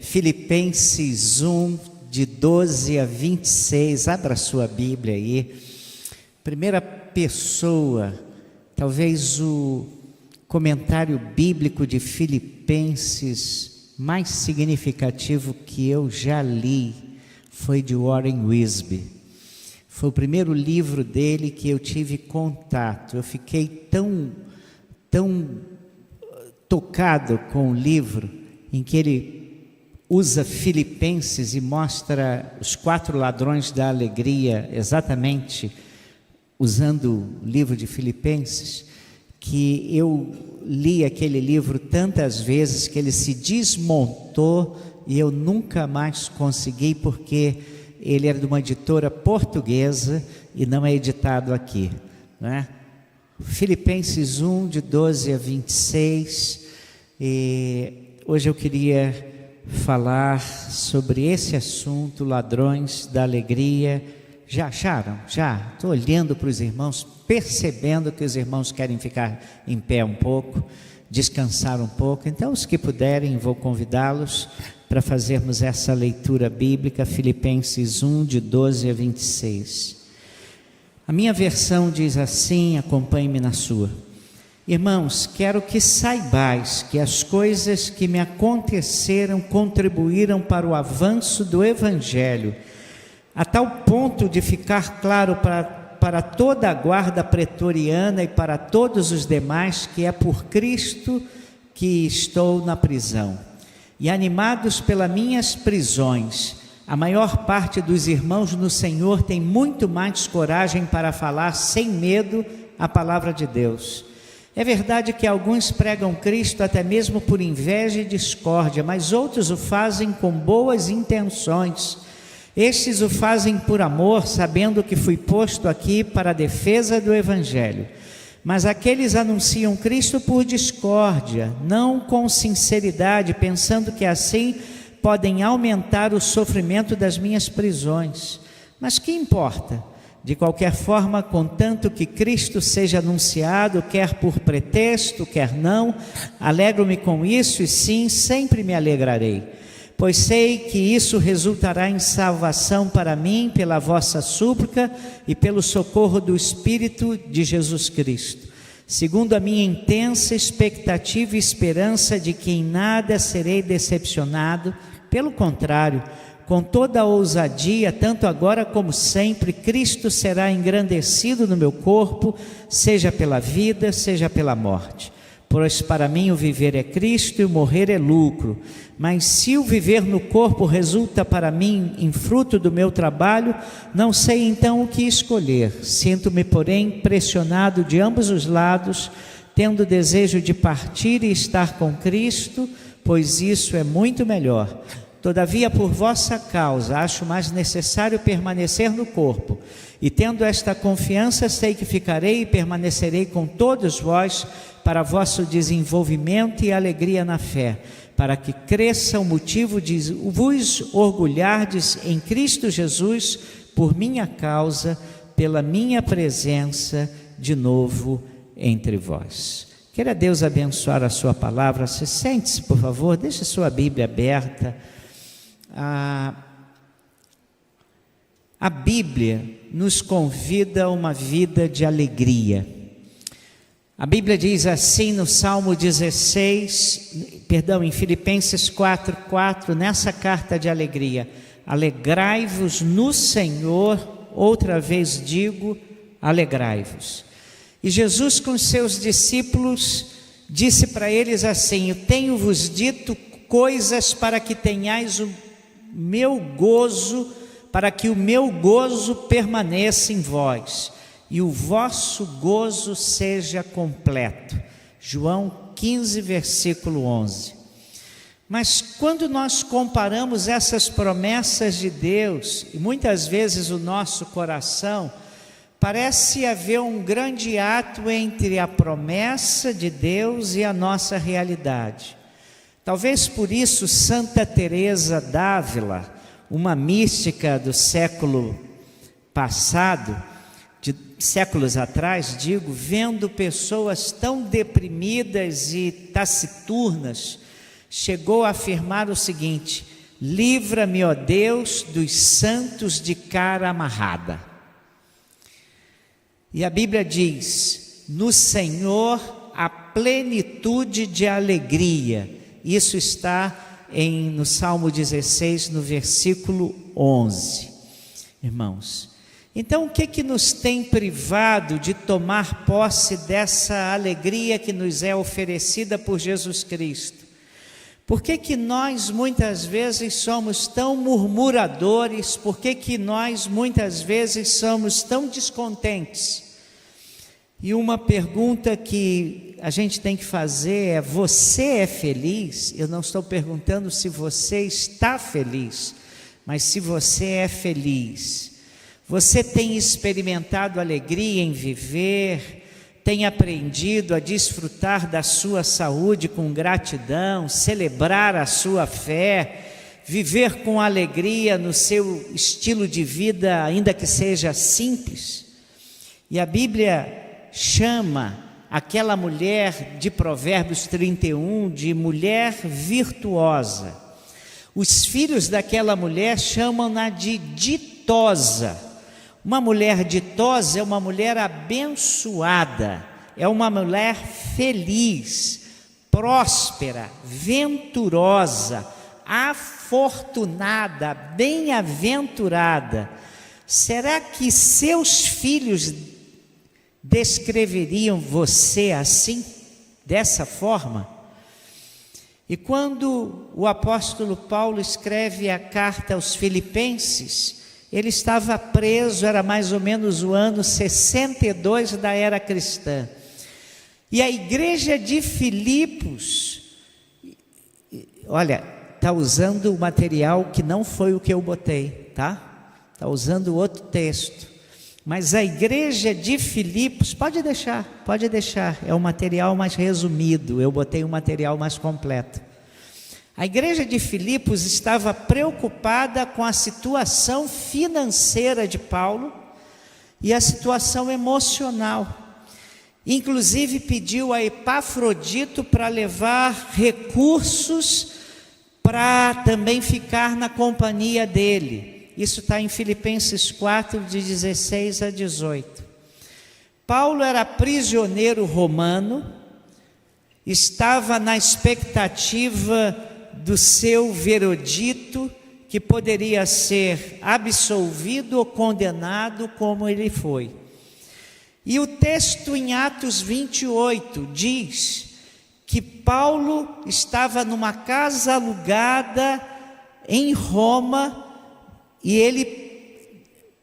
Filipenses 1, de 12 a 26, abra sua Bíblia aí. Primeira pessoa, talvez o comentário bíblico de Filipenses mais significativo que eu já li foi de Warren Wiersbe. Foi o primeiro livro dele que eu tive contato. Eu fiquei tão tocado com o livro, em que ele usa Filipenses e mostra os 4 ladrões da alegria, exatamente usando o livro de Filipenses, que eu li aquele livro tantas vezes que ele se desmontou e eu nunca mais consegui, porque ele era de uma editora portuguesa e não é editado aqui, né? Filipenses 1, de 12 a 26, e hoje eu queria falar sobre esse assunto, ladrões da alegria. Já acharam? Já? Estou olhando para os irmãos, percebendo que os irmãos querem ficar em pé um pouco, descansar um pouco. Então, os que puderem, vou convidá-los para fazermos essa leitura bíblica, Filipenses 1, de 12 a 26. A minha versão diz assim, acompanhe-me na sua. Irmãos, quero que saibais que as coisas que me aconteceram contribuíram para o avanço do Evangelho, a tal ponto de ficar claro para toda a guarda pretoriana e para todos os demais que é por Cristo que estou na prisão. E animados pelas minhas prisões, a maior parte dos irmãos no Senhor tem muito mais coragem para falar sem medo a palavra de Deus. É verdade que alguns pregam Cristo até mesmo por inveja e discórdia, mas outros o fazem com boas intenções. Estes o fazem por amor, sabendo que fui posto aqui para a defesa do Evangelho. Mas aqueles anunciam Cristo por discórdia, não com sinceridade, pensando que assim podem aumentar o sofrimento das minhas prisões. Mas que importa? De qualquer forma, contanto que Cristo seja anunciado, quer por pretexto, quer não, alegro-me com isso e sim, sempre me alegrarei, pois sei que isso resultará em salvação para mim pela vossa súplica e pelo socorro do Espírito de Jesus Cristo, segundo a minha intensa expectativa e esperança de que em nada serei decepcionado, pelo contrário, com toda a ousadia, tanto agora como sempre, Cristo será engrandecido no meu corpo, seja pela vida, seja pela morte. Pois para mim o viver é Cristo e o morrer é lucro. Mas se o viver no corpo resulta para mim em fruto do meu trabalho, não sei então o que escolher. Sinto-me, porém, pressionado de ambos os lados, tendo desejo de partir e estar com Cristo, pois isso é muito melhor. Todavia, por vossa causa, acho mais necessário permanecer no corpo. E tendo esta confiança, sei que ficarei e permanecerei com todos vós para vosso desenvolvimento e alegria na fé, para que cresça o motivo de vos orgulhardes em Cristo Jesus, por minha causa, pela minha presença de novo entre vós. Queira Deus abençoar a sua palavra. Se sente-se, por favor, deixe sua Bíblia aberta. A Bíblia nos convida a uma vida de alegria. A Bíblia diz assim no Salmo 16, em Filipenses 4:4, nessa carta de alegria: alegrai-vos no Senhor, outra vez digo, alegrai-vos. E Jesus com os seus discípulos disse para eles assim: eu tenho-vos dito coisas para que tenhais o meu gozo, para que o meu gozo permaneça em vós e o vosso gozo seja completo. João 15, versículo 11. Mas quando nós comparamos essas promessas de Deus, e muitas vezes o nosso coração, parece haver um grande ato entre a promessa de Deus e a nossa realidade. Talvez por isso Santa Teresa d'Ávila, uma mística do século passado, de séculos atrás, vendo pessoas tão deprimidas e taciturnas, chegou a afirmar o seguinte: livra-me, ó Deus, dos santos de cara amarrada. E a Bíblia diz: no Senhor a plenitude de alegria. Isso está no Salmo 16, no versículo 11. Irmãos, então o que nos tem privado de tomar posse dessa alegria que nos é oferecida por Jesus Cristo? Por que nós muitas vezes somos tão murmuradores? Por que nós muitas vezes somos tão descontentes? E uma pergunta que a gente tem que fazer é: você é feliz? Eu não estou perguntando se você está feliz, mas se você é feliz. Você tem experimentado alegria em viver? Tem aprendido a desfrutar da sua saúde com gratidão, celebrar a sua fé, viver com alegria no seu estilo de vida, ainda que seja simples? E a Bíblia chama aquela mulher de Provérbios 31 de mulher virtuosa. Os filhos daquela mulher chamam-na de ditosa. Uma mulher ditosa é uma mulher abençoada, é uma mulher feliz, próspera, venturosa, afortunada, bem-aventurada. Será que seus filhos descreveriam você assim, dessa forma? E quando o apóstolo Paulo escreve a carta aos Filipenses, ele estava preso, era mais ou menos o ano 62 da era cristã. E a igreja de Filipos, olha, está usando o material que não foi o que eu botei, tá? Está usando outro texto. Mas a igreja de Filipos, pode deixar, é um material mais resumido, eu botei um material mais completo. A igreja de Filipos estava preocupada com a situação financeira de Paulo e a situação emocional. Inclusive pediu a Epafrodito para levar recursos para também ficar na companhia dele. Isso está em Filipenses 4, de 16 a 18. Paulo era prisioneiro romano, estava na expectativa do seu veredito, que poderia ser absolvido ou condenado, como ele foi. E o texto em Atos 28 diz que Paulo estava numa casa alugada em Roma, e ele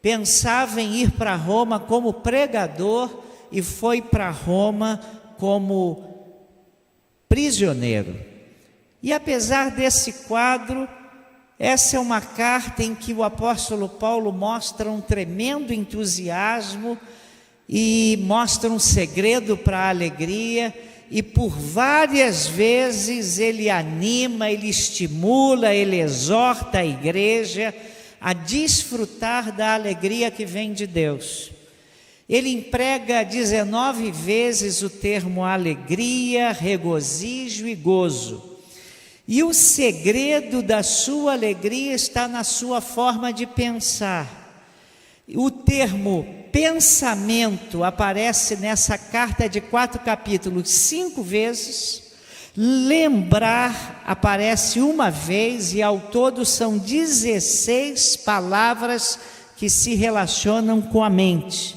pensava em ir para Roma como pregador, e foi para Roma como prisioneiro. E apesar desse quadro, essa é uma carta em que o apóstolo Paulo mostra um tremendo entusiasmo e mostra um segredo para a alegria, e por várias vezes ele anima, ele estimula, ele exorta a igreja a desfrutar da alegria que vem de Deus. Ele emprega 19 vezes o termo alegria, regozijo e gozo. E o segredo da sua alegria está na sua forma de pensar. O termo pensamento aparece nessa carta de 4 capítulos 5 vezes. Lembrar aparece uma vez, e ao todo são 16 palavras que se relacionam com a mente.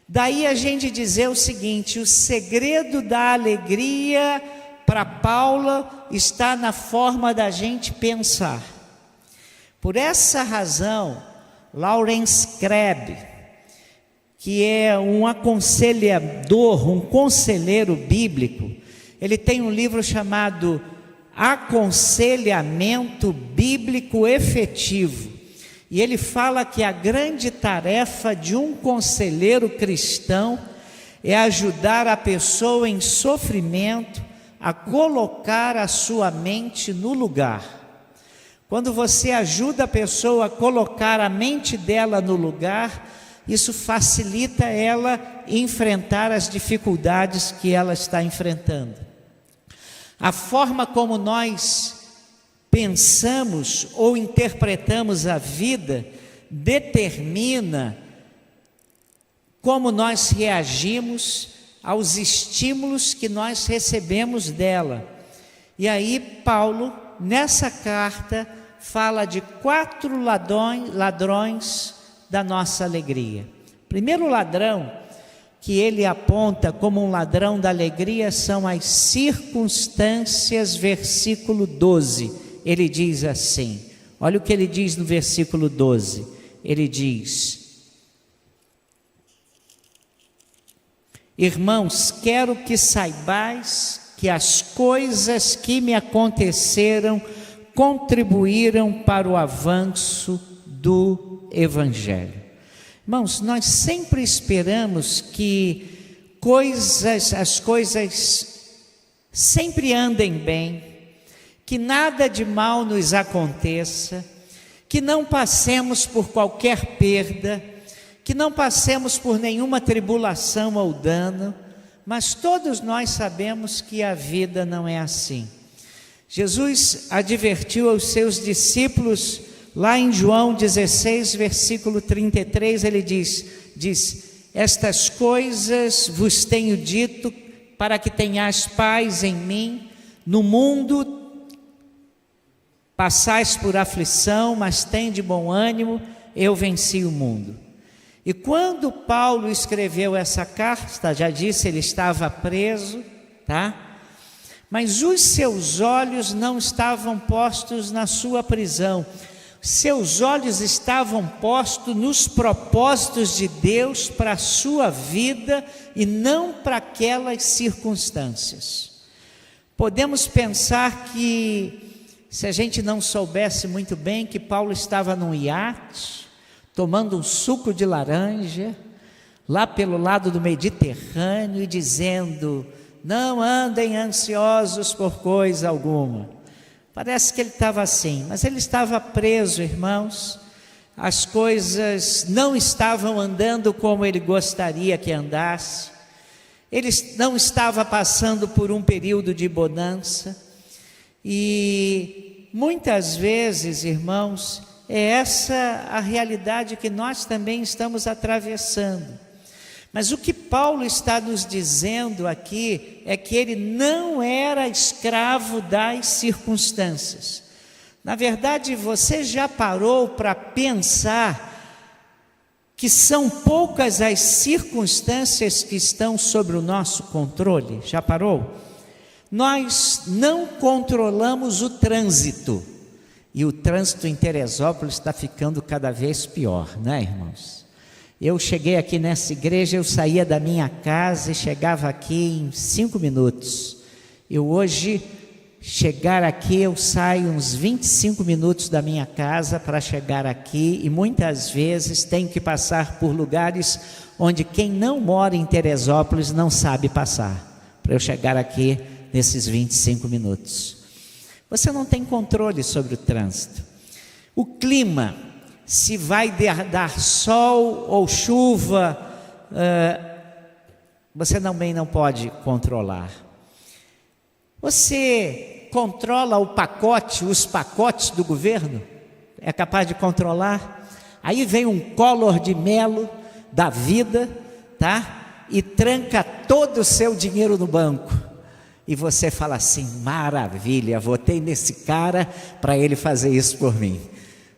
Daí a gente dizer o seguinte: o segredo da alegria para Paulo está na forma da gente pensar. Por essa razão, Lawrence Crabb, que é um aconselhador, um conselheiro bíblico, ele tem um livro chamado Aconselhamento Bíblico Efetivo. E ele fala que a grande tarefa de um conselheiro cristão é ajudar a pessoa em sofrimento a colocar a sua mente no lugar. Quando você ajuda a pessoa a colocar a mente dela no lugar, isso facilita ela enfrentar as dificuldades que ela está enfrentando. A forma como nós pensamos ou interpretamos a vida determina como nós reagimos aos estímulos que nós recebemos dela. E aí Paulo, nessa carta, fala de 4 ladrões da nossa alegria. Primeiro ladrão que ele aponta como um ladrão da alegria são as circunstâncias, versículo 12. Ele diz assim, olha o que ele diz no versículo 12. Ele diz: irmãos, quero que saibais que as coisas que me aconteceram contribuíram para o avanço do Evangelho. Irmãos, nós sempre esperamos que as coisas sempre andem bem, que nada de mal nos aconteça, que não passemos por qualquer perda, que não passemos por nenhuma tribulação ou dano, mas todos nós sabemos que a vida não é assim. Jesus advertiu aos seus discípulos, lá em João 16, versículo 33, ele diz: estas coisas vos tenho dito para que tenhais paz em mim. No mundo passais por aflição, mas tende bom ânimo, eu venci o mundo. E quando Paulo escreveu essa carta, já disse, ele estava preso, tá? Mas os seus olhos não estavam postos na sua prisão. Seus olhos estavam postos nos propósitos de Deus para a sua vida e não para aquelas circunstâncias. Podemos pensar que, se a gente não soubesse muito bem, que Paulo estava num iate, tomando um suco de laranja, lá pelo lado do Mediterrâneo, e dizendo: não andem ansiosos por coisa alguma. Parece que ele estava assim, mas ele estava preso, irmãos. As coisas não estavam andando como ele gostaria que andasse. Ele não estava passando por um período de bonança. E muitas vezes, irmãos, é essa a realidade que nós também estamos atravessando. Mas o que Paulo está nos dizendo aqui é que ele não era escravo das circunstâncias. Na verdade, você já parou para pensar que são poucas as circunstâncias que estão sobre o nosso controle? Já parou? Nós não controlamos o trânsito, e o trânsito em Teresópolis está ficando cada vez pior, né, irmãos? Eu cheguei aqui nessa igreja, eu saía da minha casa e chegava aqui em 5 minutos. Eu hoje, chegar aqui, eu saio uns 25 minutos da minha casa para chegar aqui, e muitas vezes tenho que passar por lugares onde quem não mora em Teresópolis não sabe passar, para eu chegar aqui nesses 25 minutos. Você não tem controle sobre o trânsito. O clima, se vai dar sol ou chuva, você também não pode controlar. Você controla os pacotes do governo? É capaz de controlar? Aí vem um Collor de Mello da vida, tá? E tranca todo o seu dinheiro no banco. E você fala assim: maravilha, votei nesse cara para ele fazer isso por mim.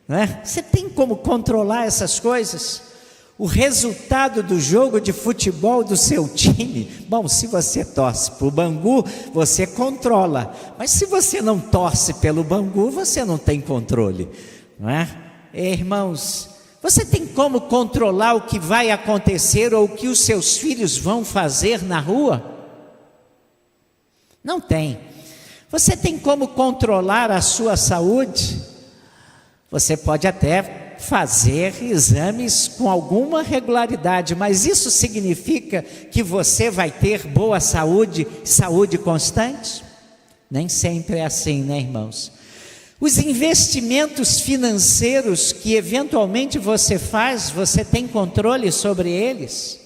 Não é? Você tem como controlar essas coisas? O resultado do jogo de futebol do seu time, bom, se você torce para o Bangu, você controla, mas se você não torce pelo Bangu, você não tem controle, não é? Irmãos, você tem como controlar o que vai acontecer ou o que os seus filhos vão fazer na rua? Não tem. Você tem como controlar a sua saúde? Você pode até fazer exames com alguma regularidade, mas isso significa que você vai ter boa saúde, saúde constante? Nem sempre é assim, né, irmãos? Os investimentos financeiros que eventualmente você faz, você tem controle sobre eles?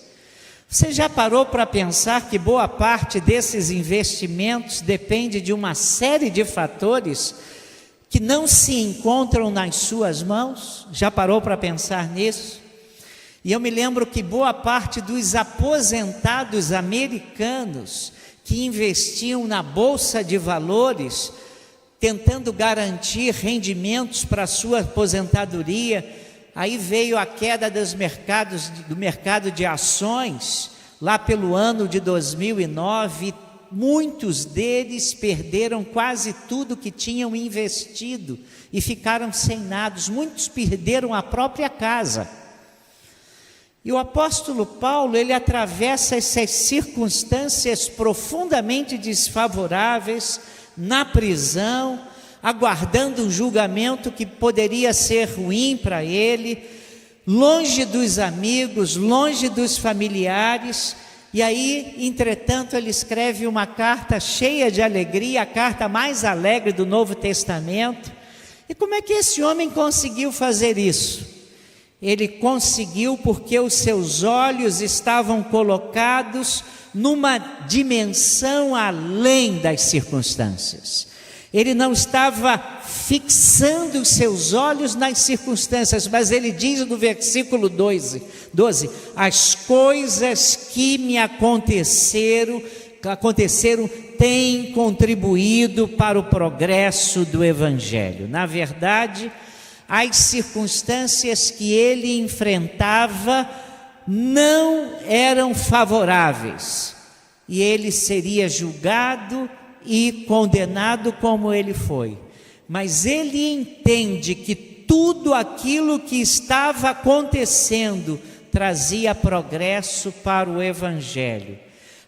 Você já parou para pensar que boa parte desses investimentos depende de uma série de fatores que não se encontram nas suas mãos? Já parou para pensar nisso? E eu me lembro que boa parte dos aposentados americanos que investiam na bolsa de valores, tentando garantir rendimentos para a sua aposentadoria, aí veio a queda do mercado de ações, lá pelo ano de 2009, muitos deles perderam quase tudo que tinham investido e ficaram sem nada, muitos perderam a própria casa. E o apóstolo Paulo, ele atravessa essas circunstâncias profundamente desfavoráveis, na prisão, aguardando um julgamento que poderia ser ruim para ele, longe dos amigos, longe dos familiares. E aí, entretanto, ele escreve uma carta cheia de alegria, a carta mais alegre do Novo Testamento. E como é que esse homem conseguiu fazer isso? Ele conseguiu porque os seus olhos estavam colocados numa dimensão além das circunstâncias. Ele não estava fixando os seus olhos nas circunstâncias, mas ele diz no versículo 12: as coisas que me aconteceram têm contribuído para o progresso do Evangelho. Na verdade, as circunstâncias que ele enfrentava não eram favoráveis, e ele seria julgado e condenado como ele foi. Mas ele entende que tudo aquilo que estava acontecendo trazia progresso para o Evangelho.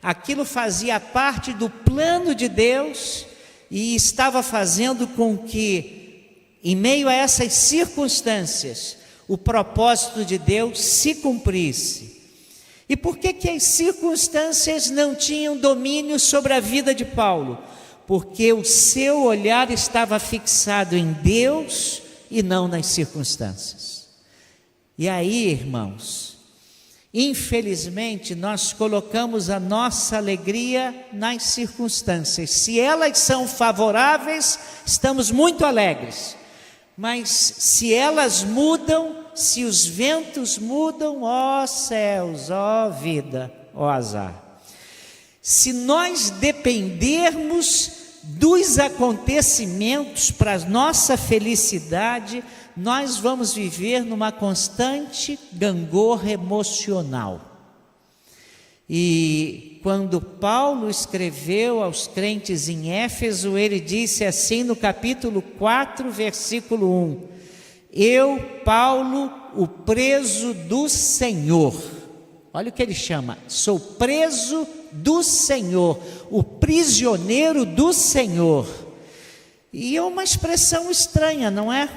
Aquilo fazia parte do plano de Deus e estava fazendo com que, em meio a essas circunstâncias, o propósito de Deus se cumprisse. E por que as circunstâncias não tinham domínio sobre a vida de Paulo? Porque o seu olhar estava fixado em Deus e não nas circunstâncias. E aí, irmãos, infelizmente nós colocamos a nossa alegria nas circunstâncias. Se elas são favoráveis, estamos muito alegres. Mas se elas mudam, se os ventos mudam, ó céus, ó vida, ó azar. Se nós dependermos dos acontecimentos para a nossa felicidade, nós vamos viver numa constante gangorra emocional. E quando Paulo escreveu aos crentes em Éfeso, ele disse assim no capítulo 4, versículo 1: eu, Paulo, o preso do Senhor. Olha o que ele chama: sou preso do Senhor, o prisioneiro do Senhor. E é uma expressão estranha, não é?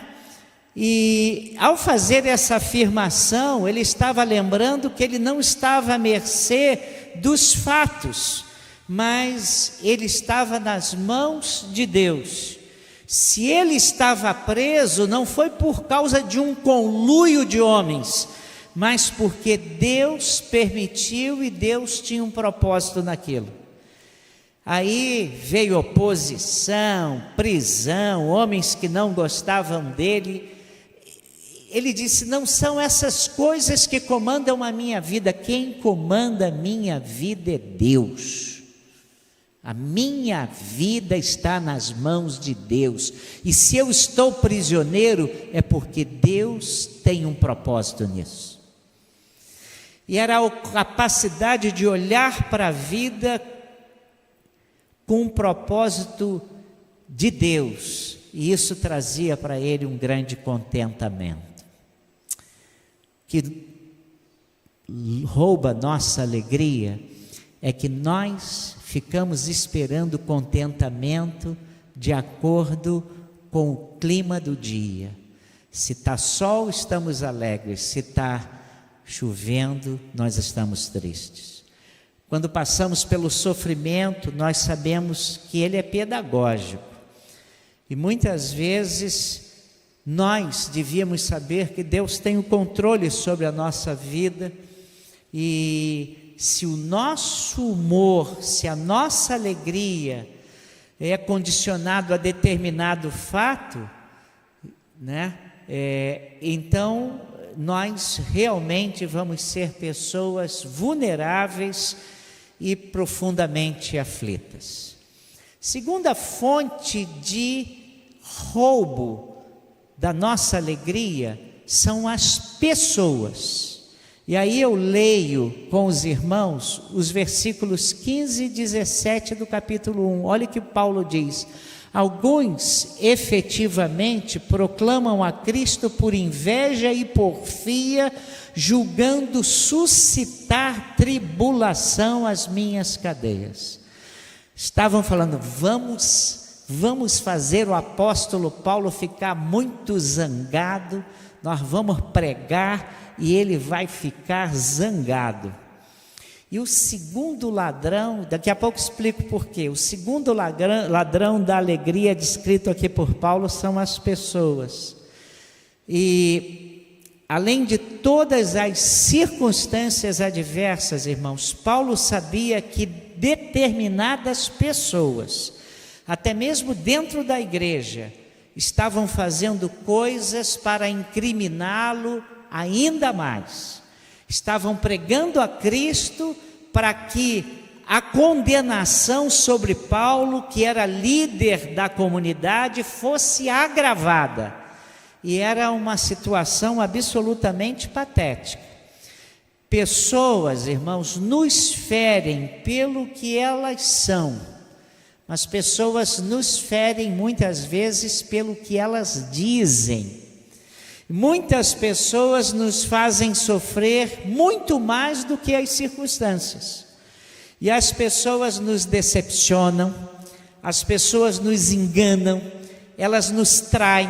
E ao fazer essa afirmação, ele estava lembrando que ele não estava à mercê dos fatos, mas ele estava nas mãos de Deus. Se ele estava preso, não foi por causa de um conluio de homens, mas porque Deus permitiu e Deus tinha um propósito naquilo. Aí veio oposição, prisão, homens que não gostavam dele. Ele disse: não são essas coisas que comandam a minha vida, quem comanda a minha vida é Deus. A minha vida está nas mãos de Deus, e se eu estou prisioneiro é porque Deus tem um propósito nisso. E era a capacidade de olhar para a vida com um propósito de Deus, e isso trazia para ele um grande contentamento. Que rouba nossa alegria é que nós ficamos esperando contentamento de acordo com o clima do dia. Se está sol, estamos alegres. Se está chovendo, nós estamos tristes. Quando passamos pelo sofrimento, nós sabemos que ele é pedagógico. E muitas vezes nós devíamos saber que Deus tem o controle sobre a nossa vida, e se o nosso humor, se a nossa alegria é condicionado a determinado fato, né? Então, nós realmente vamos ser pessoas vulneráveis e profundamente aflitas. Segunda fonte de roubo da nossa alegria são as pessoas. E aí eu leio com os irmãos os versículos 15 e 17 do capítulo 1. Olha o que Paulo diz: alguns efetivamente proclamam a Cristo por inveja e porfia, julgando suscitar tribulação às minhas cadeias. Estavam falando, vamos fazer o apóstolo Paulo ficar muito zangado, nós vamos pregar e ele vai ficar zangado. E o segundo ladrão, daqui a pouco explico por quê. O segundo ladrão da alegria descrito aqui por Paulo são as pessoas. E além de todas as circunstâncias adversas, irmãos, Paulo sabia que determinadas pessoas, até mesmo dentro da igreja, estavam fazendo coisas para incriminá-lo ainda mais. Estavam pregando a Cristo para que a condenação sobre Paulo, que era líder da comunidade, fosse agravada. E era uma situação absolutamente patética. Pessoas, irmãos, nos ferem pelo que elas são, mas pessoas nos ferem muitas vezes pelo que elas dizem. Muitas pessoas nos fazem sofrer muito mais do que as circunstâncias. E as pessoas nos decepcionam, as pessoas nos enganam, elas nos traem,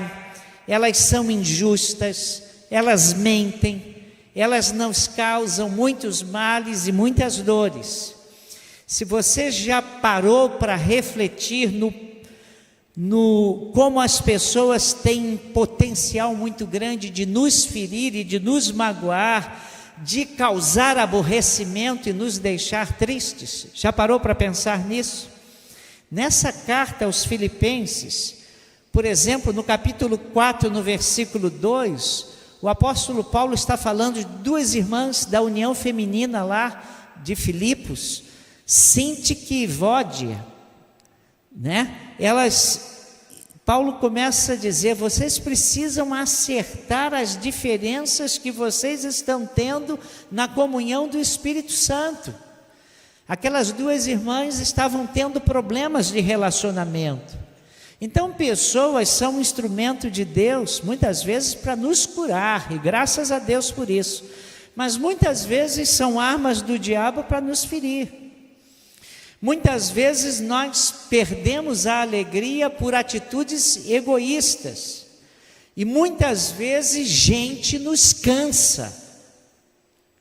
elas são injustas, elas mentem, elas nos causam muitos males e muitas dores. Se você já parou para refletir como as pessoas têm potencial muito grande de nos ferir e de nos magoar, de causar aborrecimento e nos deixar tristes. Já parou para pensar nisso? Nessa carta aos Filipenses, por exemplo, no capítulo 4, no versículo 2, o apóstolo Paulo está falando de duas irmãs da união feminina lá de Filipos, Sintique e Evódia, né? Paulo começa a dizer, vocês precisam acertar as diferenças que vocês estão tendo na comunhão do Espírito Santo. Aquelas duas irmãs estavam tendo problemas de relacionamento. Então, pessoas são um instrumento de Deus, muitas vezes para nos curar, e graças a Deus por isso. Mas muitas vezes são armas do diabo para nos ferir. Muitas vezes nós perdemos a alegria por atitudes egoístas. E muitas vezes gente nos cansa.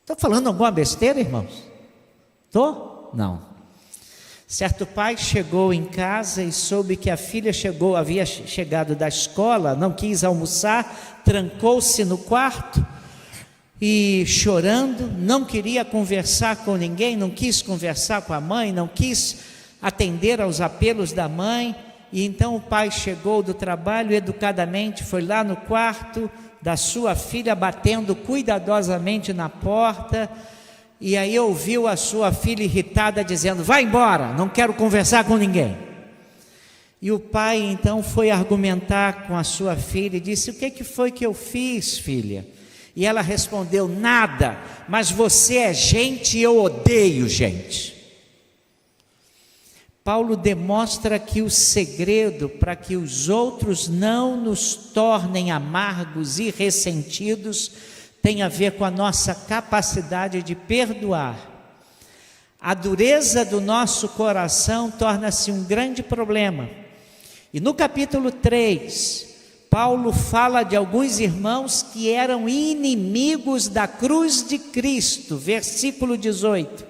Estou falando alguma besteira, irmãos? Estou? Não. Certo pai chegou em casa e soube que a filha havia chegado da escola, não quis almoçar, trancou-se no quarto e chorando, não queria conversar com ninguém, não quis conversar com a mãe, não quis atender aos apelos da mãe. E então o pai chegou do trabalho, educadamente foi lá no quarto da sua filha, batendo cuidadosamente na porta, e aí ouviu a sua filha irritada dizendo, vai embora, não quero conversar com ninguém. E o pai então foi argumentar com a sua filha e disse, o que foi que eu fiz, filha? E ela respondeu, nada, mas você é gente e eu odeio gente. Paulo demonstra que o segredo para que os outros não nos tornem amargos e ressentidos tem a ver com a nossa capacidade de perdoar. A dureza do nosso coração torna-se um grande problema. E no capítulo 3, Paulo fala de alguns irmãos que eram inimigos da cruz de Cristo, versículo 18.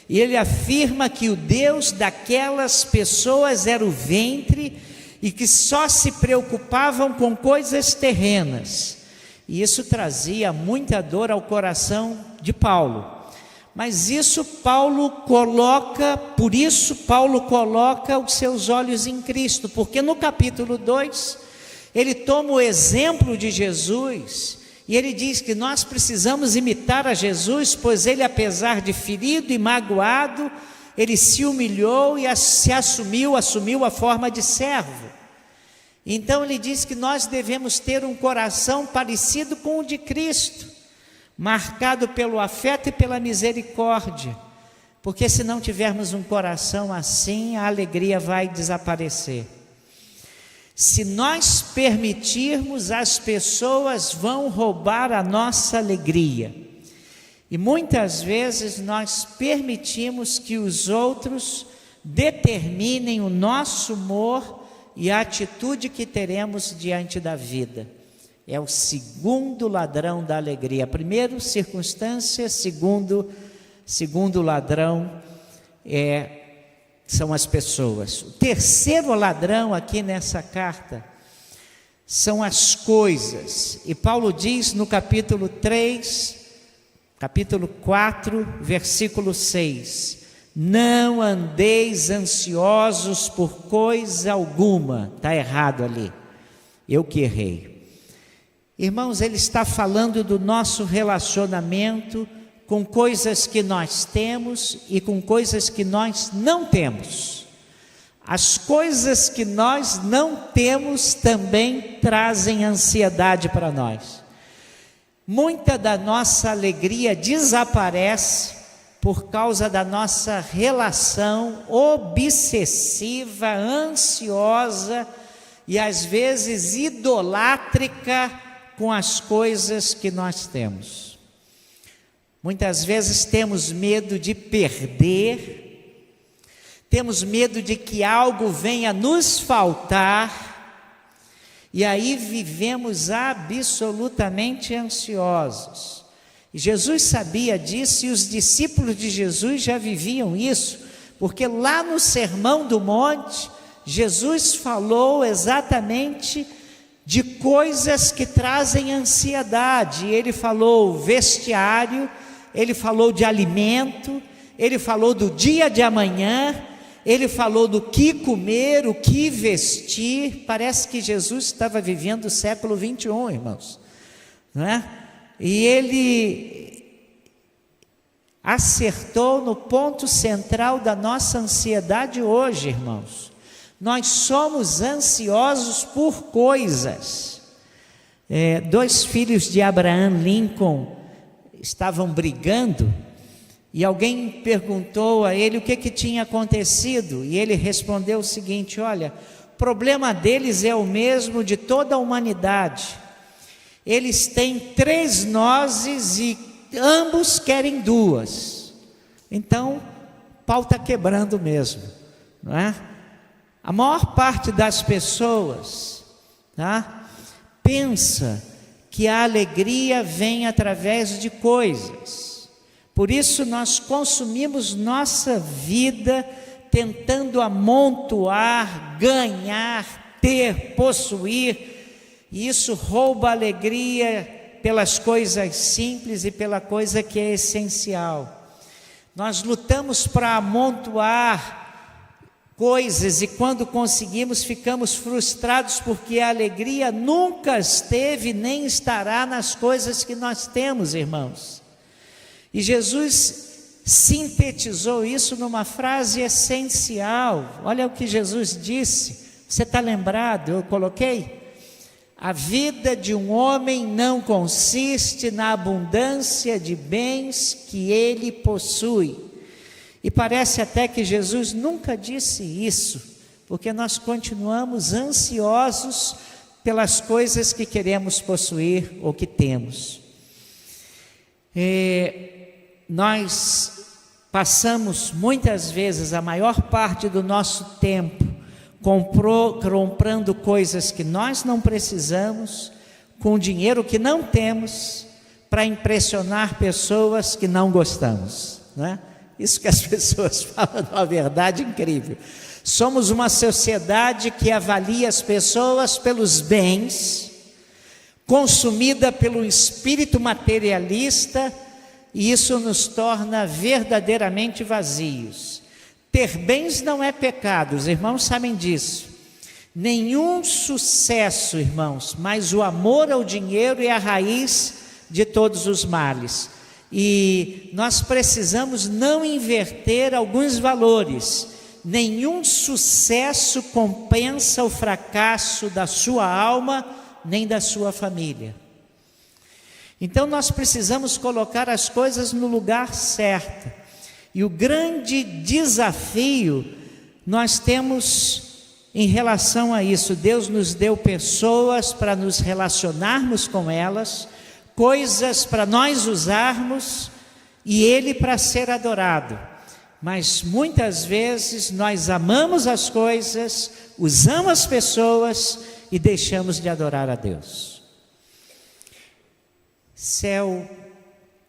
E ele afirma que o Deus daquelas pessoas era o ventre e que só se preocupavam com coisas terrenas. E isso trazia muita dor ao coração de Paulo. Mas por isso Paulo coloca os seus olhos em Cristo, porque no capítulo 2, Ele toma o exemplo de Jesus e ele diz que nós precisamos imitar a Jesus, pois ele, apesar de ferido e magoado, ele se humilhou e assumiu a forma de servo. Então ele diz que nós devemos ter um coração parecido com o de Cristo, marcado pelo afeto e pela misericórdia, porque se não tivermos um coração assim, a alegria vai desaparecer. Se nós permitirmos, as pessoas vão roubar a nossa alegria. E muitas vezes nós permitimos que os outros determinem o nosso humor e a atitude que teremos diante da vida. É o segundo ladrão da alegria. Primeiro, circunstância. Segundo ladrão são as pessoas. O terceiro ladrão aqui nessa carta são as coisas. E Paulo diz no capítulo 4, versículo 6: não andeis ansiosos por coisa alguma. Está errado ali, eu que errei. Irmãos, ele está falando do nosso relacionamento com coisas que nós temos e com coisas que nós não temos. As coisas que nós não temos também trazem ansiedade para nós. Muita da nossa alegria desaparece por causa da nossa relação obsessiva, ansiosa e às vezes idolátrica com as coisas que nós temos. Muitas vezes temos medo de perder, temos medo de que algo venha nos faltar, e aí vivemos absolutamente ansiosos. E Jesus sabia disso, e os discípulos de Jesus já viviam isso, porque lá no Sermão do Monte, Jesus falou exatamente de coisas que trazem ansiedade. Ele falou vestiário, ele falou de alimento, ele falou do dia de amanhã, ele falou do que comer, o que vestir. Parece que Jesus estava vivendo o século 21, irmãos, não é? E ele acertou no ponto central da nossa ansiedade hoje, irmãos. Nós somos ansiosos por coisas. Dois filhos de Abraham Lincoln estavam brigando, e alguém perguntou a ele o que tinha acontecido, e ele respondeu o seguinte: olha, o problema deles é o mesmo de toda a humanidade. Eles têm 3 nozes e ambos querem 2. Então, o pau está quebrando mesmo, não é? A maior parte das pessoas, tá, pensa que a alegria vem através de coisas. Por isso nós consumimos nossa vida tentando amontoar, ganhar, ter, possuir, e isso rouba a alegria pelas coisas simples e pela coisa que é essencial. Nós lutamos para amontoar coisas, e quando conseguimos ficamos frustrados, porque a alegria nunca esteve nem estará nas coisas que nós temos, irmãos. E Jesus sintetizou isso numa frase essencial. Olha o que Jesus disse, você está lembrado? Eu coloquei: a vida de um homem não consiste na abundância de bens que ele possui. E parece até que Jesus nunca disse isso, porque nós continuamos ansiosos pelas coisas que queremos possuir ou que temos. Nós passamos muitas vezes a maior parte do nosso tempo comprando coisas que nós não precisamos, com dinheiro que não temos, para impressionar pessoas que não gostamos, não é? Isso que as pessoas falam é uma verdade incrível. Somos uma sociedade que avalia as pessoas pelos bens, consumida pelo espírito materialista, e isso nos torna verdadeiramente vazios. Ter bens não é pecado, os irmãos sabem disso. Nenhum sucesso, irmãos, mas o amor ao dinheiro é a raiz de todos os males. E nós precisamos não inverter alguns valores. Nenhum sucesso compensa o fracasso da sua alma, nem da sua família. Então nós precisamos colocar as coisas no lugar certo. E o grande desafio nós temos em relação a isso. Deus nos deu pessoas para nos relacionarmos com elas, coisas para nós usarmos e Ele para ser adorado. Mas muitas vezes nós amamos as coisas, usamos as pessoas e deixamos de adorar a Deus. Esse é o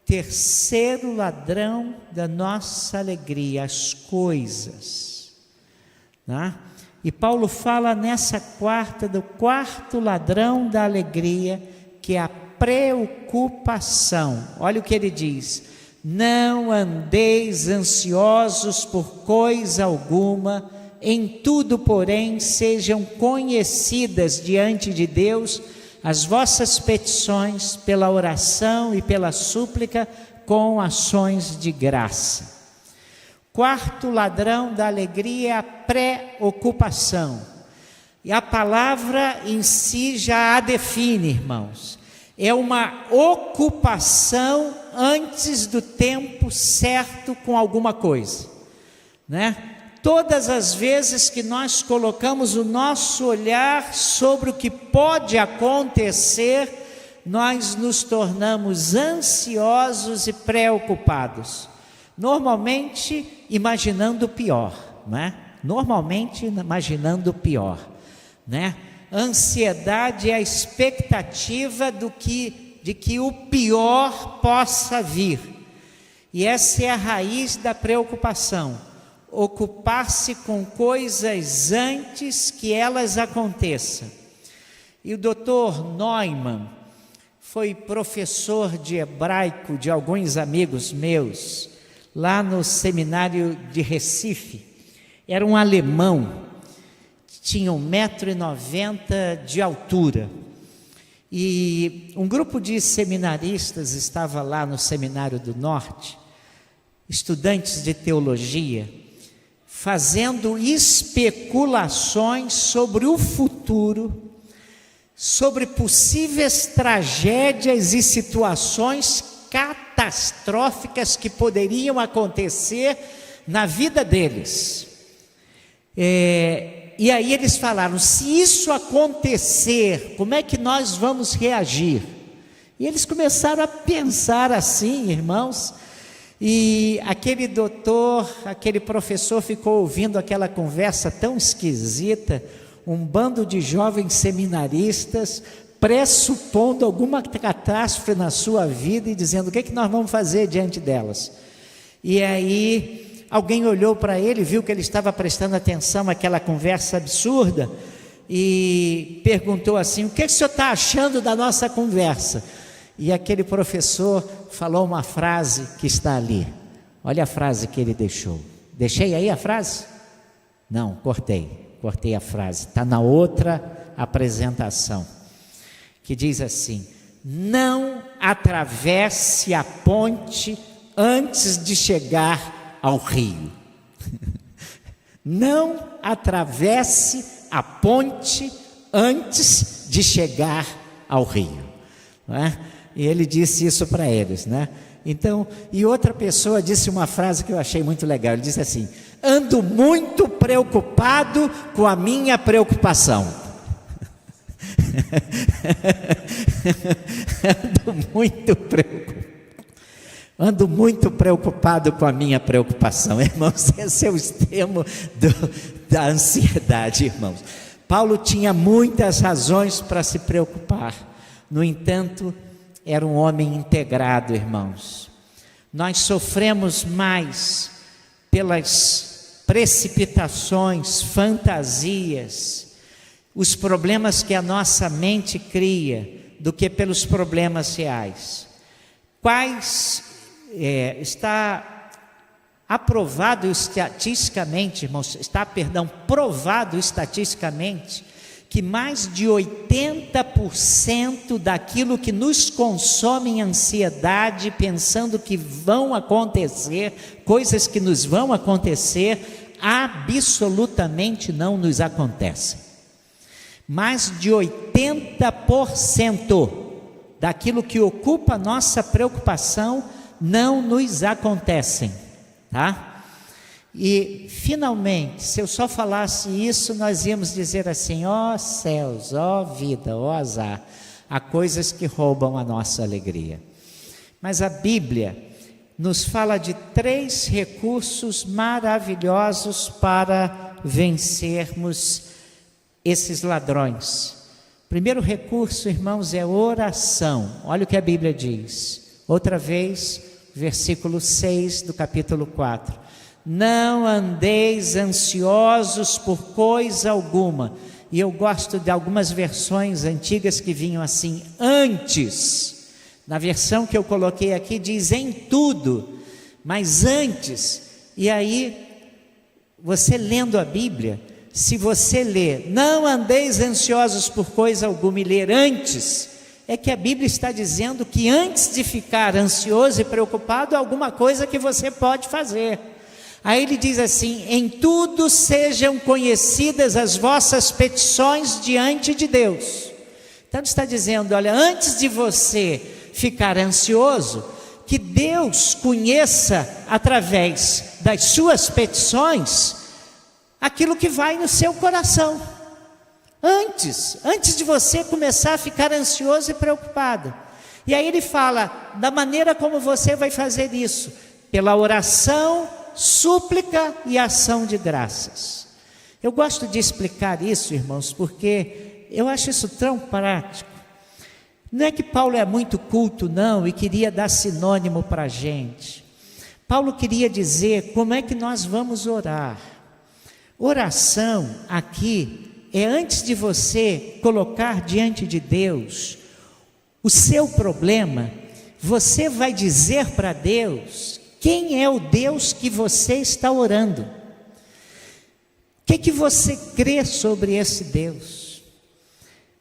terceiro ladrão da nossa alegria, as coisas, né? E Paulo fala nessa do quarto ladrão da alegria, que é a preocupação. Olha o que ele diz: não andeis ansiosos por coisa alguma, em tudo, porém, sejam conhecidas diante de Deus as vossas petições pela oração e pela súplica com ações de graça. Quarto ladrão da alegria é a preocupação. E a palavra em si já a define, irmãos. É uma ocupação antes do tempo certo com alguma coisa, né? Todas as vezes que nós colocamos o nosso olhar sobre o que pode acontecer, nós nos tornamos ansiosos e preocupados. Normalmente imaginando o pior, né? Normalmente imaginando o pior, né? Ansiedade é a expectativa de que o pior possa vir. E essa é a raiz da preocupação. Ocupar-se com coisas antes que elas aconteçam. E o Dr. Neumann foi professor de hebraico de alguns amigos meus, lá no seminário de Recife. Era um alemão, tinha 1,90 m de altura. E um grupo de seminaristas estava lá no Seminário do Norte, estudantes de teologia, fazendo especulações sobre o futuro, sobre possíveis tragédias e situações catastróficas que poderiam acontecer na vida deles. E aí eles falaram: se isso acontecer, como é que nós vamos reagir? E eles começaram a pensar assim, irmãos, e aquele aquele professor ficou ouvindo aquela conversa tão esquisita, um bando de jovens seminaristas pressupondo alguma catástrofe na sua vida e dizendo: o que é que nós vamos fazer diante delas? E aí alguém olhou para ele, viu que ele estava prestando atenção àquela conversa absurda e perguntou assim: o que é que o senhor está achando da nossa conversa? E aquele professor falou uma frase que está ali. Olha a frase que ele deixou. Deixei aí a frase? Não, cortei a frase, está na outra apresentação, que diz assim: não atravesse a ponte antes de chegar ao rio. Não atravesse a ponte antes de chegar ao rio, não é? E ele disse isso para eles, né? Então, e outra pessoa disse uma frase que eu achei muito legal. Ele disse assim: ando muito preocupado com a minha preocupação. Ando muito preocupado com a minha preocupação. Irmãos, esse é o extremo da ansiedade, irmãos. Paulo tinha muitas razões para se preocupar. No entanto, era um homem integrado, irmãos. Nós sofremos mais pelas precipitações, fantasias, os problemas que a nossa mente cria, do que pelos problemas reais. Está aprovado estatisticamente, irmãos, provado estatisticamente, que mais de 80% daquilo que nos consome em ansiedade, pensando que vão acontecer, coisas que nos vão acontecer, absolutamente não nos acontecem. Mais de 80% daquilo que ocupa a nossa preocupação não nos acontecem, tá? E finalmente, se eu só falasse isso, nós íamos dizer assim: ó céus, ó vida, ó azar. Há coisas que roubam a nossa alegria. Mas a Bíblia nos fala de 3 recursos maravilhosos para vencermos esses ladrões. O primeiro recurso, irmãos, é oração. Olha o que a Bíblia diz. Outra vez, versículo 6 do capítulo 4. Não andeis ansiosos por coisa alguma. E eu gosto de algumas versões antigas que vinham assim: antes. Na versão que eu coloquei aqui diz em tudo, mas antes. E aí, você lendo a Bíblia, se você ler não andeis ansiosos por coisa alguma e ler antes, é que a Bíblia está dizendo que antes de ficar ansioso e preocupado, há alguma coisa que você pode fazer. Aí ele diz assim: em tudo sejam conhecidas as vossas petições diante de Deus. Então ele está dizendo: olha, antes de você ficar ansioso, que Deus conheça através das suas petições aquilo que vai no seu coração. Antes de você começar a ficar ansioso e preocupado. E aí ele fala da maneira como você vai fazer isso: pela oração, súplica e ação de graças. Eu gosto de explicar isso, irmãos, porque eu acho isso tão prático. Não é que Paulo é muito culto, não, e queria dar sinônimo para a gente. Paulo queria dizer como é que nós vamos orar. Oração aqui é antes de você colocar diante de Deus o seu problema, você vai dizer para Deus quem é o Deus que você está orando. O que você crê sobre esse Deus?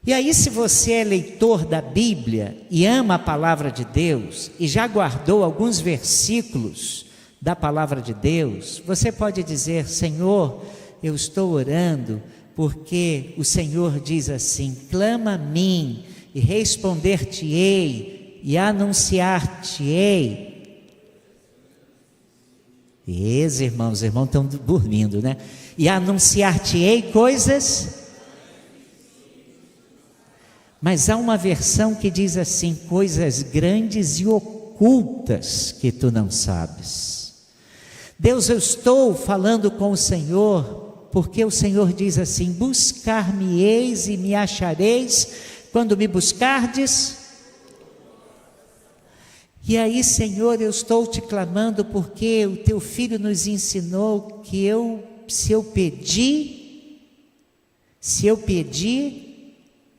E aí, se você é leitor da Bíblia e ama a palavra de Deus e já guardou alguns versículos da palavra de Deus, você pode dizer: Senhor, eu estou orando porque o Senhor diz assim: clama a mim e responder-te-ei e anunciar-te-ei. E os irmãos estão dormindo, né? E anunciar-te-ei coisas. Mas há uma versão que diz assim: coisas grandes e ocultas que tu não sabes. Deus, eu estou falando com o Senhor, porque o Senhor diz assim: buscar-me-eis e me achareis, quando me buscardes. E aí, Senhor, eu estou te clamando, porque o teu filho nos ensinou que se eu pedir,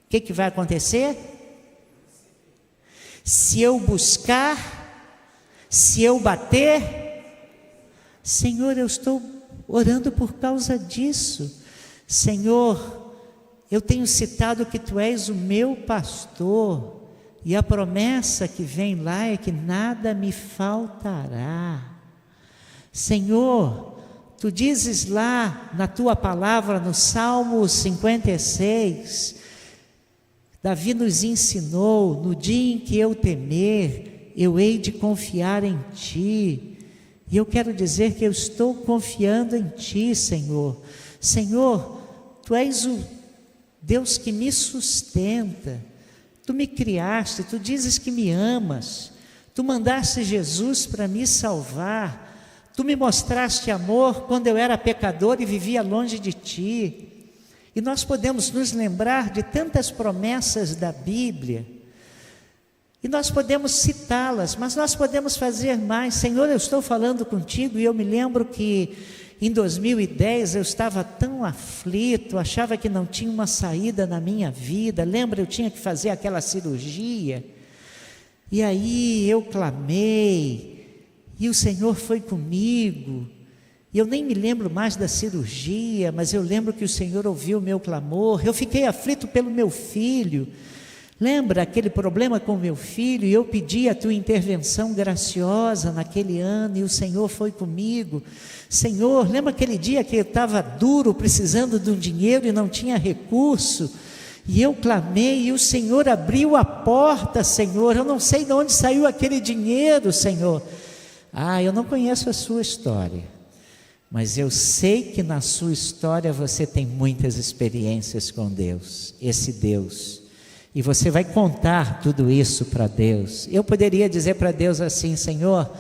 o que vai acontecer? Se eu buscar, se eu bater, Senhor, eu estou orando por causa disso. Senhor, eu tenho citado que tu és o meu pastor, e a promessa que vem lá é que nada me faltará. Senhor, tu dizes lá na tua palavra, no Salmo 56, Davi nos ensinou: no dia em que eu temer, eu hei de confiar em ti. E eu quero dizer que eu estou confiando em ti, Senhor. Senhor, tu és o Deus que me sustenta. Tu me criaste, tu dizes que me amas, tu mandaste Jesus para me salvar, tu me mostraste amor quando eu era pecador e vivia longe de ti. E nós podemos nos lembrar de tantas promessas da Bíblia, e nós podemos citá-las, mas nós podemos fazer mais. Senhor, eu estou falando contigo, e eu me lembro que em 2010 eu estava tão aflito, achava que não tinha uma saída na minha vida. Lembra, eu tinha que fazer aquela cirurgia, e aí eu clamei, e o Senhor foi comigo, E eu nem me lembro mais da cirurgia, mas eu lembro que o Senhor ouviu o meu clamor. Eu fiquei aflito pelo meu filho. Lembra aquele problema com meu filho? E eu pedi a tua intervenção graciosa naquele ano, e o Senhor foi comigo. Senhor, lembra aquele dia que eu estava duro, precisando de um dinheiro e não tinha recurso? E eu clamei, e o Senhor abriu a porta, Senhor. Eu não sei de onde saiu aquele dinheiro, Senhor. Eu não conheço a sua história, mas eu sei que na sua história você tem muitas experiências com Deus, esse Deus. E você vai contar tudo isso para Deus. Eu poderia dizer para Deus assim: Senhor,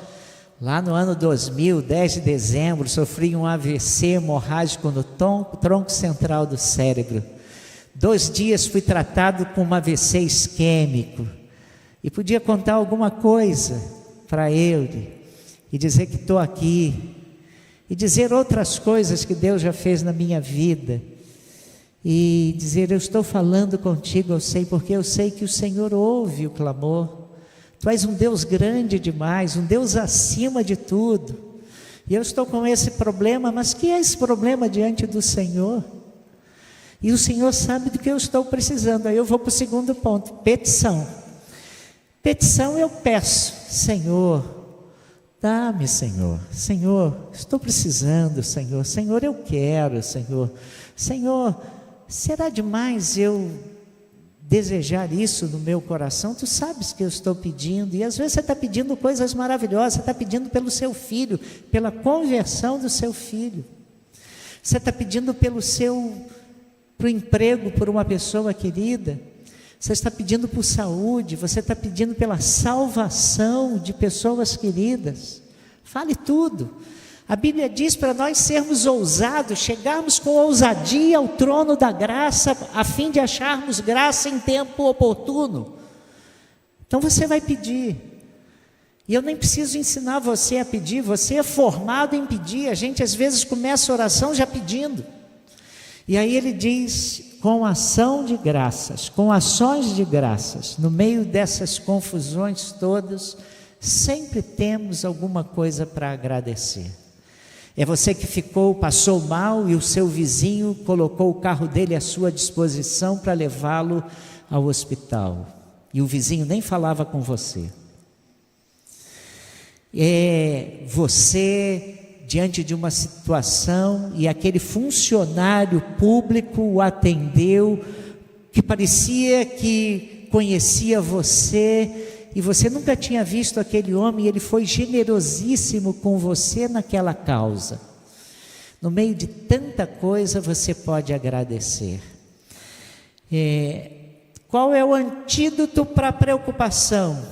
lá no ano 2000, 10 de dezembro, sofri um AVC hemorrágico no tronco central do cérebro. 2 dias fui tratado com um AVC isquêmico. E podia contar alguma coisa para Ele, e dizer que estou aqui, e dizer outras coisas que Deus já fez na minha vida, e dizer: eu estou falando contigo, eu sei, porque eu sei que o Senhor ouve o clamor. Tu és um Deus grande demais, um Deus acima de tudo, e eu estou com esse problema, mas que é esse problema diante do Senhor? E o Senhor sabe do que eu estou precisando. Aí eu vou para o segundo ponto: petição. Petição, eu peço: Senhor, dá-me, Senhor. Senhor, estou precisando, Senhor. Senhor, eu quero, Senhor. Senhor, será demais eu desejar isso no meu coração? Tu sabes que eu estou pedindo, e às vezes você está pedindo coisas maravilhosas. Você está pedindo pelo seu filho, pela conversão do seu filho. Você está pedindo para o emprego, por uma pessoa querida. Você está pedindo por saúde. Você está pedindo pela salvação de pessoas queridas. Fale tudo. A Bíblia diz para nós sermos ousados, chegarmos com ousadia ao trono da graça, a fim de acharmos graça em tempo oportuno. Então você vai pedir, e eu nem preciso ensinar você a pedir, você é formado em pedir. A gente às vezes começa a oração já pedindo, e aí ele diz: com ação de graças, com ações de graças. No meio dessas confusões todas, sempre temos alguma coisa para agradecer. É você que passou mal, e o seu vizinho colocou o carro dele à sua disposição para levá-lo ao hospital, e o vizinho nem falava com você. É você diante de uma situação, e aquele funcionário público o atendeu, que parecia que conhecia você, e você nunca tinha visto aquele homem, e ele foi generosíssimo com você naquela causa. No meio de tanta coisa, você pode agradecer. Qual é o antídoto para a preocupação?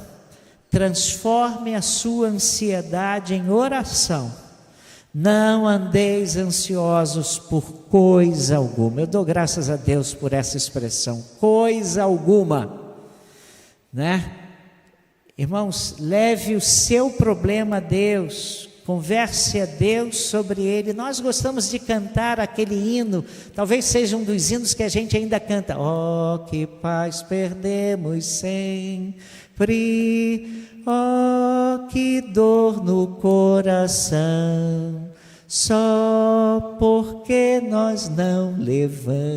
Transforme a sua ansiedade em oração. Não andeis ansiosos por coisa alguma. Eu dou graças a Deus por essa expressão, coisa alguma, né? Irmãos, leve o seu problema a Deus, converse a Deus sobre ele. Nós gostamos de cantar aquele hino, talvez seja um dos hinos que a gente ainda canta: oh, que paz perdemos sempre, oh, que dor no coração, só porque nós não levamos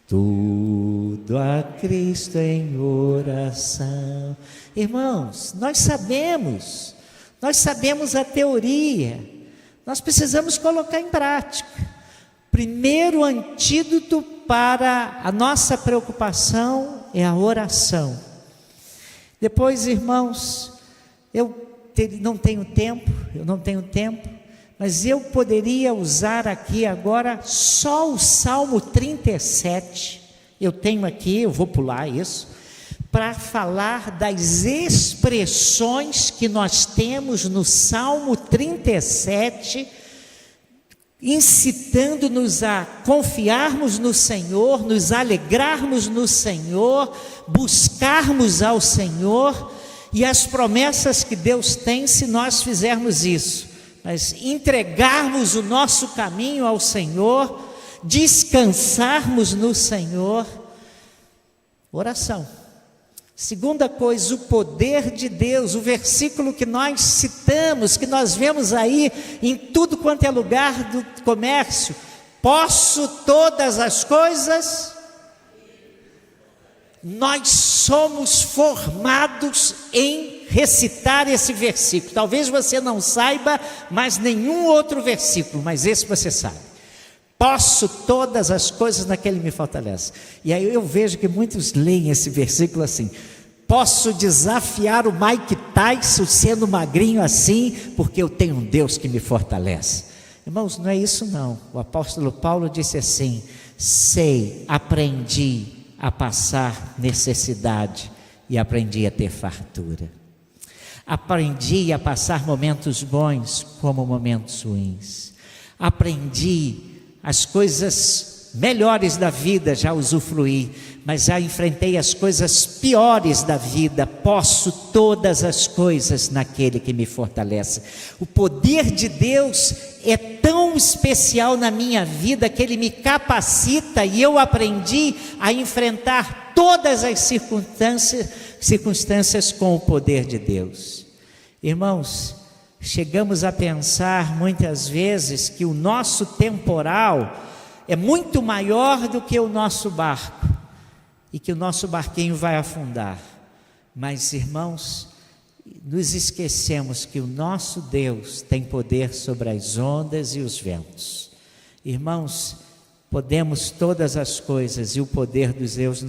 tudo a Cristo em oração. Irmãos, nós sabemos a teoria, nós precisamos colocar em prática. Primeiro antídoto para a nossa preocupação é a oração. Depois, irmãos, eu não tenho tempo, mas eu poderia usar aqui agora só o Salmo 37, eu tenho aqui, eu vou pular isso, para falar das expressões que nós temos no Salmo 37, incitando-nos a confiarmos no Senhor, nos alegrarmos no Senhor, buscarmos ao Senhor, e as promessas que Deus tem se nós fizermos isso. Mas entregarmos o nosso caminho ao Senhor, descansarmos no Senhor. Oração. Segunda coisa, o poder de Deus, o versículo que nós citamos, que nós vemos aí em tudo quanto é lugar do comércio: posso todas as coisas. Nós somos formados em recitar esse versículo. Talvez você não saiba mais nenhum outro versículo, mas esse você sabe. Posso todas as coisas naquele que me fortalece. E aí eu vejo que muitos leem esse versículo assim: posso desafiar o Mike Tyson sendo magrinho assim, porque eu tenho um Deus que me fortalece. Irmãos, não é isso não. O apóstolo Paulo disse assim: aprendi a passar necessidade e aprendi a ter fartura. Aprendi a passar momentos bons como momentos ruins. Aprendi as coisas melhores da vida, já usufruí, mas já enfrentei as coisas piores da vida. Posso todas as coisas naquele que me fortalece. O poder de Deus é tão especial na minha vida que Ele me capacita, e eu aprendi a enfrentar todas as circunstâncias com o poder de Deus. Irmãos, chegamos a pensar muitas vezes que o nosso temporal é muito maior do que o nosso barco, e que o nosso barquinho vai afundar. Mas, irmãos, nos esquecemos que o nosso Deus tem poder sobre as ondas e os ventos. Irmãos, podemos todas as coisas, e o poder de Deus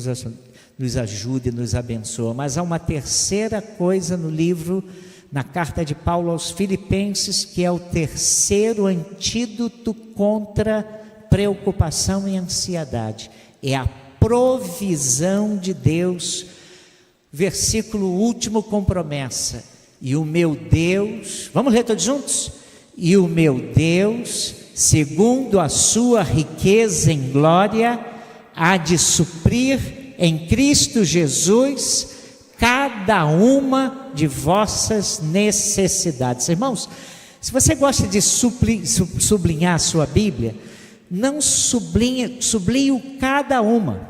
nos ajuda e nos abençoa. Mas há uma terceira coisa no livro, na carta de Paulo aos Filipenses, que é o terceiro antídoto contra preocupação e ansiedade: é a provisão de Deus. Versículo último com promessa: e o meu Deus, vamos ler todos juntos? E o meu Deus, segundo a sua riqueza em glória, há de suprir em Cristo Jesus cada uma de vossas necessidades. Irmãos, se você gosta de sublinhar a sua Bíblia, não sublinhe o cada uma,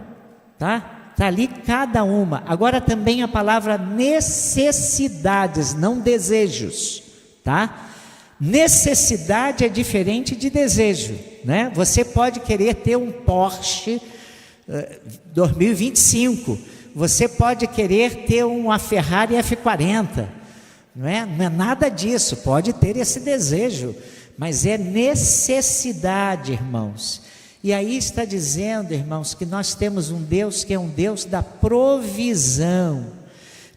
tá? Está ali cada uma. Agora também a palavra necessidades, não desejos, tá? Necessidade é diferente de desejo, né? Você pode querer ter um Porsche 2025, você pode querer ter uma Ferrari F40, não é nada disso. Pode ter esse desejo, mas é necessidade, irmãos. E aí está dizendo, irmãos, que nós temos um Deus que é um Deus da provisão.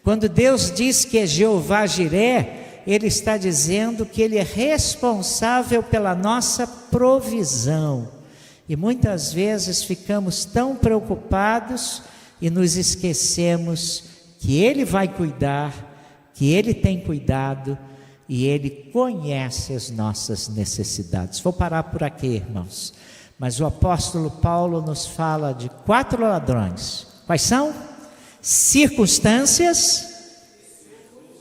Quando Deus diz que é Jeová Jiré, Ele está dizendo que Ele é responsável pela nossa provisão. E muitas vezes ficamos tão preocupados e nos esquecemos que Ele vai cuidar, que Ele tem cuidado, e Ele conhece as nossas necessidades. Vou parar por aqui, irmãos. Mas o apóstolo Paulo nos fala de 4 ladrões. Quais são? Circunstâncias,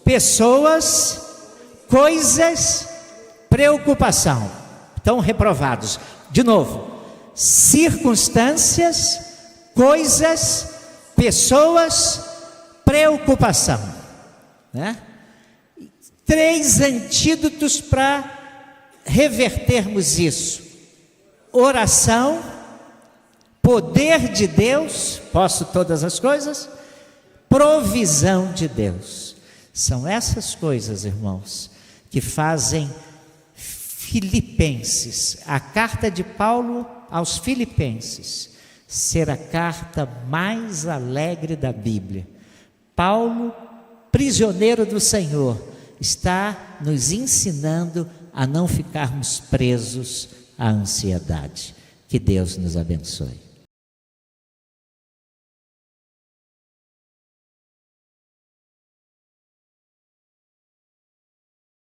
pessoas, coisas, preocupação. Estão reprovados. De novo: circunstâncias, coisas, pessoas, preocupação, né? 3 antídotos para revertermos isso: oração, poder de Deus, posso todas as coisas, provisão de Deus. São essas coisas, irmãos, que fazem Filipenses, a carta de Paulo aos Filipenses, ser a carta mais alegre da Bíblia. Paulo, prisioneiro do Senhor, está nos ensinando a não ficarmos presos à ansiedade. Que Deus nos abençoe.